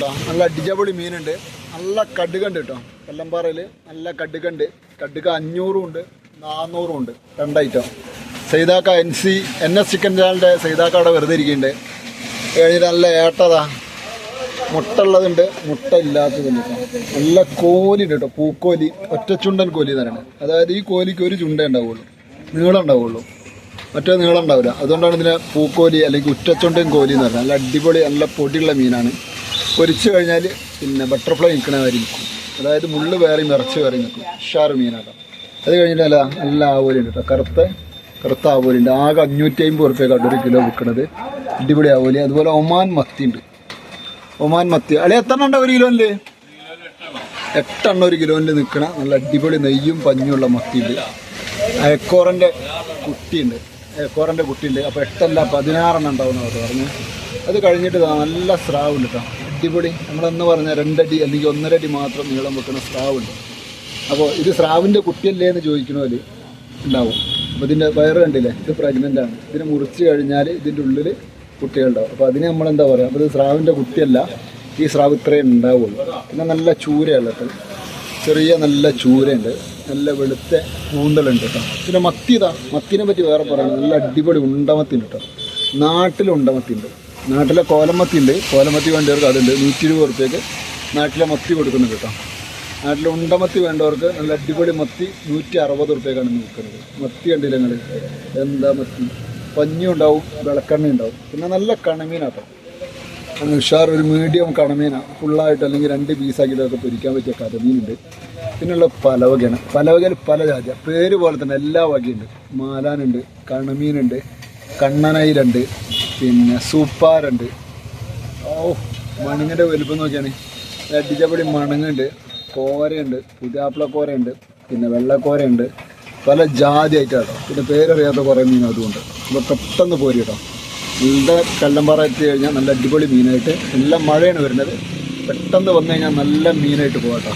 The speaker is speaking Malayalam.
നല്ല അടിപൊളി മീനുണ്ട്, നല്ല കടുകുണ്ട് കേട്ടോ. കല്ലമ്പാറയിൽ നല്ല കടുകുണ്ട്. കടുക 500 ഉണ്ട്, 400 ഉണ്ട്, രണ്ടൈറ്റം. സൈതാക്ക NS ചിക്കൻ ചാനലിൻ്റെ സൈതാക്ക അവിടെ വെറുതെ ഇരിക്കുന്നുണ്ട്. കഴിഞ്ഞിട്ട് നല്ല ഏട്ടതാ മുട്ട ഉള്ളതുണ്ട്, മുട്ട ഇല്ലാത്തതുണ്ട് കേട്ടോ. നല്ല കോലി ഉണ്ട് കേട്ടോ, പൂക്കോലി, ഒറ്റച്ചുണ്ടൻ കോലി എന്ന് പറയുന്നത്. അതായത് ഈ കോലിക്ക് ഒരു ചുണ്ടേ ഉണ്ടാവുള്ളൂ, നീളം ഉണ്ടാവുള്ളൂ, മറ്റേ നീളം ഉണ്ടാവില്ല. അതുകൊണ്ടാണ് ഇതിനെ പൂക്കോലി അല്ലെങ്കിൽ ഉറ്റച്ചുണ്ടൻ കോലി എന്ന് പറയുന്നത്. നല്ല അടിപൊളി നല്ല പൊടിയുള്ള മീനാണ്. പൊരിച്ചു കഴിഞ്ഞാൽ പിന്നെ ബട്ടർഫ്ലൈ നിൽക്കണ കാര്യം നിൽക്കും. അതായത് മുള്ള് വേറെയും ഇറച്ചി വേറെയും നിൽക്കും. ഉഷാറ് മീനാക്കാം. അത് കഴിഞ്ഞിട്ടല്ല നല്ല ആവോലിയുണ്ട് കേട്ടോ, കറുത്ത ആവോലിയുണ്ട്. ആകെ 550 റുപ്യക്കാണ് 1 കിലോ വിൽക്കുന്നത്. അടിപൊളി ആവോലി. അതുപോലെ ഒമാൻ മത്തി ഉണ്ട്. ഒമാൻ മത്തി അല്ലെ എത്ര ഉണ്ട് 1 കിലോയിൽ? 8 എണ്ണം 1 കിലോയിൽ നിൽക്കണ നല്ല അടിപൊളി നെയ്യും പഞ്ഞുള്ള മത്തിയുണ്ട്. എക്കോറൻ്റെ കുട്ടിയുണ്ട്, കുട്ടിയുണ്ട്. അപ്പോൾ 8 അല്ല 16 എണ്ണം ഉണ്ടാവുന്ന അവർ പറഞ്ഞു. അത് കഴിഞ്ഞിട്ട് നല്ല സ്രാവുണ്ട് കേട്ടോ, അടിപൊളി. നമ്മളെന്ന് പറഞ്ഞാൽ 2 അടി അല്ലെങ്കിൽ 1.5 അടി മാത്രം നീളം വെക്കുന്ന സ്രാവുണ്ട്. അപ്പോൾ ഇത് സ്രാവിൻ്റെ കുട്ടിയല്ലേ എന്ന് ചോദിക്കണവർ ഉണ്ടാവും. അപ്പോൾ ഇതിൻ്റെ വയറ് കണ്ടില്ലേ, ഇത് പ്രഗ്നൻ്റ് ആണ്. ഇതിനെ മുറിച്ച് കഴിഞ്ഞാൽ ഇതിൻ്റെ ഉള്ളിൽ കുട്ടികളുണ്ടാവും. അപ്പോൾ അതിന് നമ്മളെന്താ പറയുക, അപ്പോൾ ഇത് സ്രാവിൻ്റെ കുട്ടിയല്ല, ഈ സ്രാവ് ഇത്രയും ഉണ്ടാവുള്ളൂ. പിന്നെ നല്ല ചൂരയുള്ള കേട്ടോ, ചെറിയ നല്ല ചൂരയുണ്ട്, നല്ല വെളുത്ത കൂന്തലുണ്ട് കേട്ടോ. പിന്നെ മത്തിനെ പറ്റി വേറെ പറയണം, നല്ല അടിപൊളി ഉണ്ടമത്തി ഉണ്ട് കേട്ടോ. നാട്ടിലെ ഉണ്ടമത്തി ഉണ്ട്, നാട്ടിലെ കോലമത്തി ഉണ്ട്. കോലമത്തി വേണ്ടവർക്ക് അതുണ്ട്, 120 റുപ്യക്ക് നാട്ടിലെ മത്തി കൊടുക്കുന്നുണ്ട് കേട്ടോ. നാട്ടിലെ ഉണ്ടമത്തി വേണ്ടവർക്ക് നല്ല അടിപൊളി മത്തി 160 റുപ്യക്കാണ് നിൽക്കുന്നത്. മത്തി കണ്ടില്ല നിങ്ങൾ, എന്താ മത്തി, പഞ്ഞി ഉണ്ടാവും, വിളക്കെണ്ണ ഉണ്ടാവും. പിന്നെ നല്ല കണമീനാട്ടോ, അങ്ങ് ഉഷാർ ഒരു മീഡിയം കണമീനാണ്. ഫുള്ളായിട്ട് അല്ലെങ്കിൽ 2 പീസാക്കിയിട്ടൊക്കെ പൊരിക്കാൻ പറ്റിയ കരമീനുണ്ട്. പിന്നെയുള്ള പലവകയാണ്. പലവകയിൽ പല ജാതിയാണ്, പേര് പോലെ തന്നെ എല്ലാ വകയുണ്ട്. മാലാനുണ്ട്, കണമീനുണ്ട്, കണ്ണനയിലുണ്ട്, പിന്നെ സൂപ്പാറുണ്ട്. മണങ്ങിൻ്റെ വലുപ്പം നോക്കിയാണ്, അടിച്ചപൊടി മണങ്ങുണ്ട്. കോരയുണ്ട്, പുതിയാപ്പിളക്കോരയുണ്ട്, പിന്നെ വെള്ളക്കോരയുണ്ട്. പല ജാതി ആയിട്ടാണ്. പിന്നെ പേരറിയാത്ത കുറേ മീൻ അതുകൊണ്ട്. അപ്പോൾ പെട്ടെന്ന് പോരി കേട്ടോ. നല്ല കല്ലമ്പാറ എത്തി കഴിഞ്ഞാൽ നല്ല അടിപൊളി മീനായിട്ട്, നല്ല മഴയാണ് വരുന്നത്. പെട്ടെന്ന് വന്നു കഴിഞ്ഞാൽ നല്ല മീനായിട്ട് പോകാം കേട്ടോ.